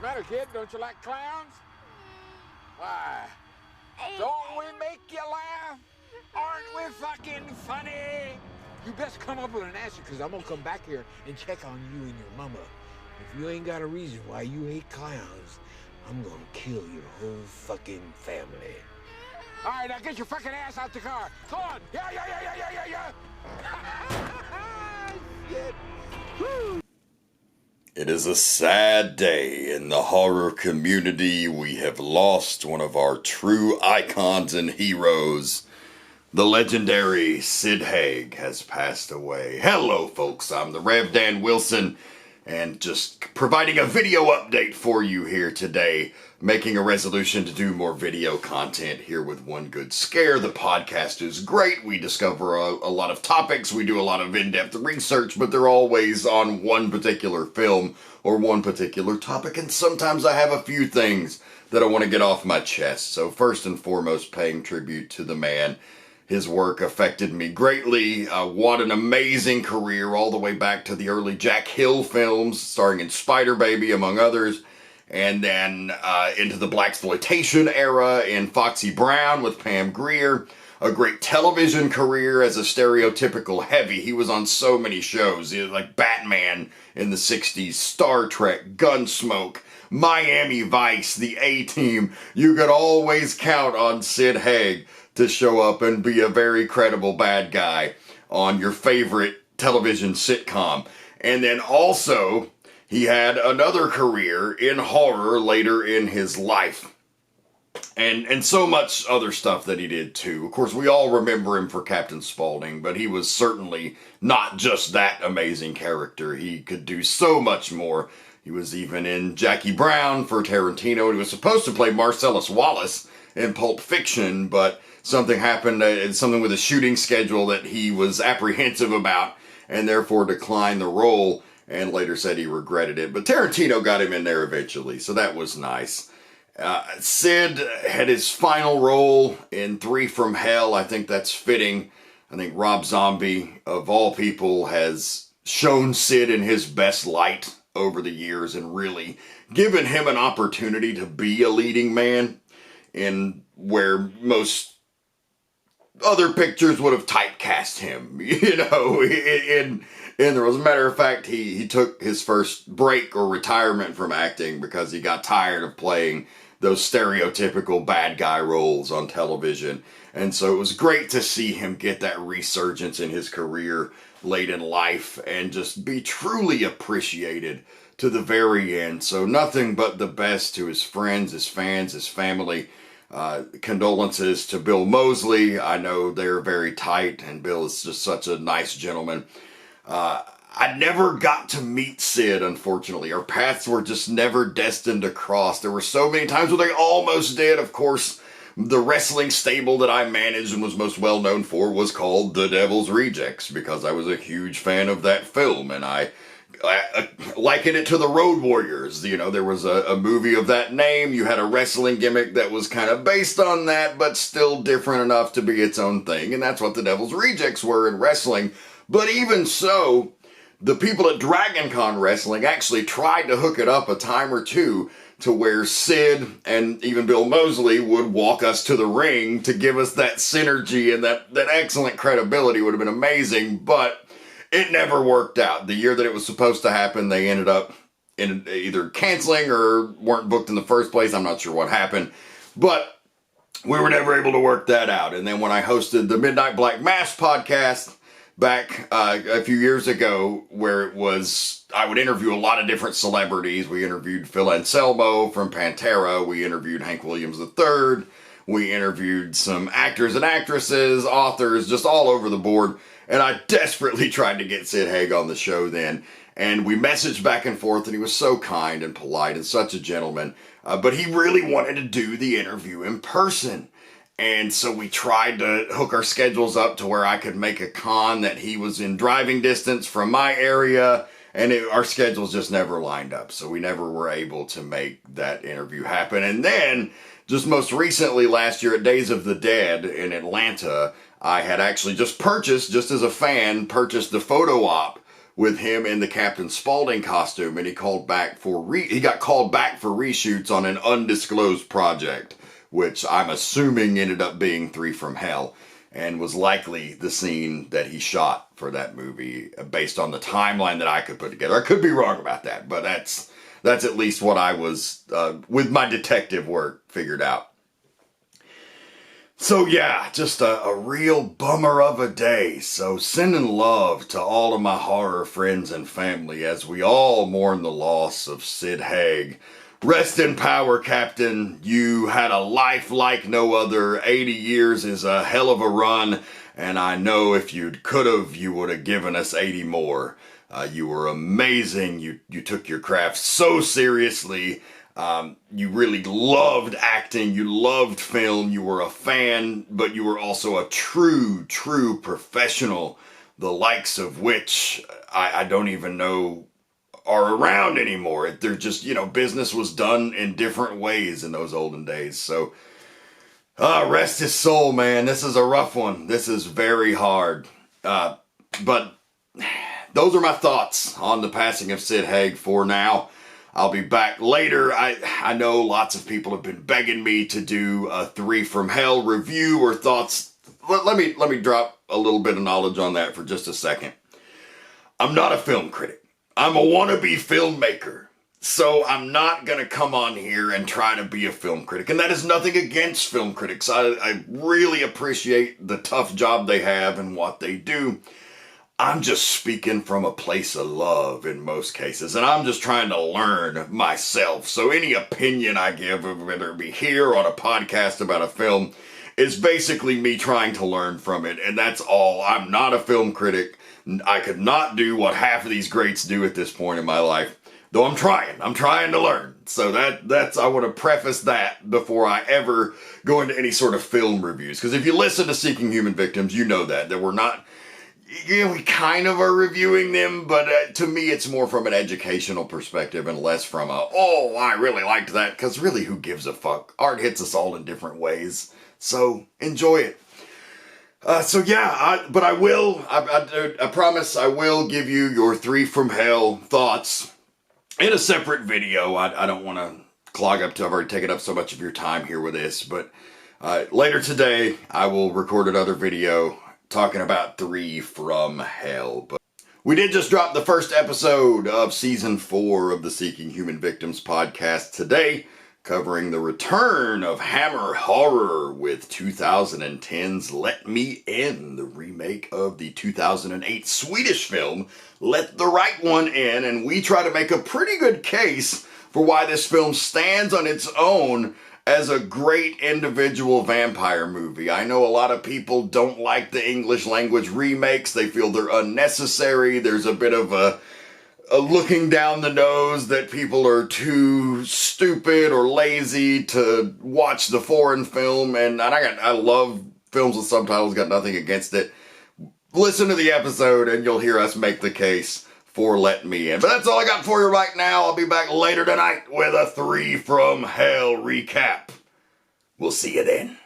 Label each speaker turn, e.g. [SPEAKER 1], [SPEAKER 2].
[SPEAKER 1] matter, kid? Don't you like clowns? Why? Don't we make you laugh? Aren't we fucking funny? You best come up with an answer, because I'm going to come back here and check on you and your mama. If you ain't got a reason why you hate clowns, I'm going to kill your whole fucking family. All right, now get your fucking ass out the car. Come on. Yeah. Shit. Woo.
[SPEAKER 2] It is a sad day in the horror community. We have lost one of our true icons and heroes. The legendary Sid Haig has passed away. Hello, folks. I'm the Rev Dan Wilson, and just providing a video update for you here today. Making a resolution to do more video content here with One Good Scare. The podcast is great. We discover a lot of topics. We do a lot of in-depth research, but they're always on one particular film or one particular topic. And sometimes I have a few things that I want to get off my chest. So first and foremost, paying tribute to the man. His work affected me greatly. What an amazing career, all the way back to the early Jack Hill films, starring in Spider Baby, among others. And then into the blaxploitation era in Foxy Brown with Pam Grier. A great television career as a stereotypical heavy. He was on so many shows, he was like Batman in the 60s, Star Trek, Gunsmoke, Miami Vice, The A-Team. You could always count on Sid Haig to show up and be a very credible bad guy on your favorite television sitcom. And then also, he had another career in horror later in his life. And so much other stuff that he did too. Of course, we all remember him for Captain Spaulding, but he was certainly not just that amazing character. He could do so much more. He was even in Jackie Brown for Tarantino, and he was supposed to play Marcellus Wallace in Pulp Fiction, but something happened, something with a shooting schedule that he was apprehensive about, and therefore declined the role, and later said he regretted it. But Tarantino got him in there eventually, so that was nice. Sid had his final role in 3 from Hell. I think that's fitting. I think Rob Zombie, of all people, has shown Sid in his best light over the years and really given him an opportunity to be a leading man in where most other pictures would have typecast him, you know, in the roles. As a matter of fact, he took his first break or retirement from acting because he got tired of playing those stereotypical bad guy roles on television. And so it was great to see him get that resurgence in his career late in life and just be truly appreciated to the very end. So nothing but the best to his friends, his fans, his family. Condolences to Bill Moseley. I know they're very tight, and Bill is just such a nice gentleman. I never got to meet Sid, unfortunately. Our paths were just never destined to cross. There were so many times where they almost did. Of course, the wrestling stable that I managed and was most well known for was called The Devil's Rejects, because I was a huge fan of that film, and I liken it to the Road Warriors. You know, there was a movie of that name. You had a wrestling gimmick that was kind of based on that, but still different enough to be its own thing. And that's what the Devil's Rejects were in wrestling. But even so, the people at Dragon Con Wrestling actually tried to hook it up a time or two to where Sid and even Bill Moseley would walk us to the ring to give us that synergy, and that excellent credibility would have been amazing, but it never worked out. The year that it was supposed to happen, they ended up in either canceling or weren't booked in the first place. I'm not sure what happened, but we were never able to work that out. And then when I hosted the Midnight Black Mass podcast back a few years ago, where it was, I would interview a lot of different celebrities. We interviewed Phil Anselmo from Pantera. We interviewed Hank Williams III. We interviewed some actors and actresses, authors, just all over the board. And I desperately tried to get Sid Haig on the show then. And we messaged back and forth, and he was so kind and polite and such a gentleman. But he really wanted to do the interview in person. And so we tried to hook our schedules up to where I could make a con that he was in driving distance from my area, and our schedules just never lined up. So we never were able to make that interview happen. And then, just most recently last year at Days of the Dead in Atlanta, I had actually just purchased, just as a fan, purchased the photo op with him in the Captain Spaulding costume, and he called back for he got called back for reshoots on an undisclosed project, which I'm assuming ended up being Three from Hell, and was likely the scene that he shot for that movie based on the timeline that I could put together. I could be wrong about that, but that's at least what I was, with my detective work, figured out. So yeah, just a real bummer of a day. So sending love to all of my horror friends and family as we all mourn the loss of Sid Haig. Rest in power, Captain. You had a life like no other. 80 years is a hell of a run, and I know if you could've, you would have given us 80 more. You were amazing. You took your craft so seriously. You really loved acting, you loved film, you were a fan, but you were also a true professional, the likes of which I don't even know are around anymore. They're just, business was done in different ways in those olden days. So, rest his soul, man. This is a rough one. This is very hard. But those are my thoughts on the passing of Sid Haig for now. I'll be back later. I know lots of people have been begging me to do a Three from Hell review or thoughts. Let me drop a little bit of knowledge on that for just a second. I'm not a film critic. I'm a wannabe filmmaker. So I'm not going to come on here and try to be a film critic. And that is nothing against film critics. I really appreciate the tough job they have and what they do. I'm just speaking from a place of love in most cases, and I'm just trying to learn myself. So any opinion I give, whether it be here on a podcast about a film, is basically me trying to learn from it, and that's all. I'm not a film critic. I could not do what half of these greats do at this point in my life, though I'm trying to learn. So that's I want to preface that before I ever go into any sort of film reviews, because if you listen to Seeking Human Victims, you know that we're not... we kind of are reviewing them, but to me it's more from an educational perspective and less from I really liked that, because really, who gives a fuck? Art hits us all in different ways, so enjoy it. But I will, I promise I will give you your Three from Hell thoughts in a separate video. I don't want to clog up I've already taken up so much of your time here with this, but later today I will record another video talking about Three from Hell. But we did just drop the first episode of Season 4 of the Seeking Human Victims podcast today, covering the return of Hammer Horror with 2010's Let Me In, the remake of the 2008 Swedish film Let the Right One In, and we try to make a pretty good case for why this film stands on its own as a great individual vampire movie. I know a lot of people don't like the English language remakes. They feel they're unnecessary. There's a bit of a looking down the nose that people are too stupid or lazy to watch the foreign film. And I love films with subtitles, got nothing against it. Listen to the episode and you'll hear us make the case for Let Me In. But that's all I got for you right now. I'll be back later tonight with a Three from Hell recap. We'll see you then.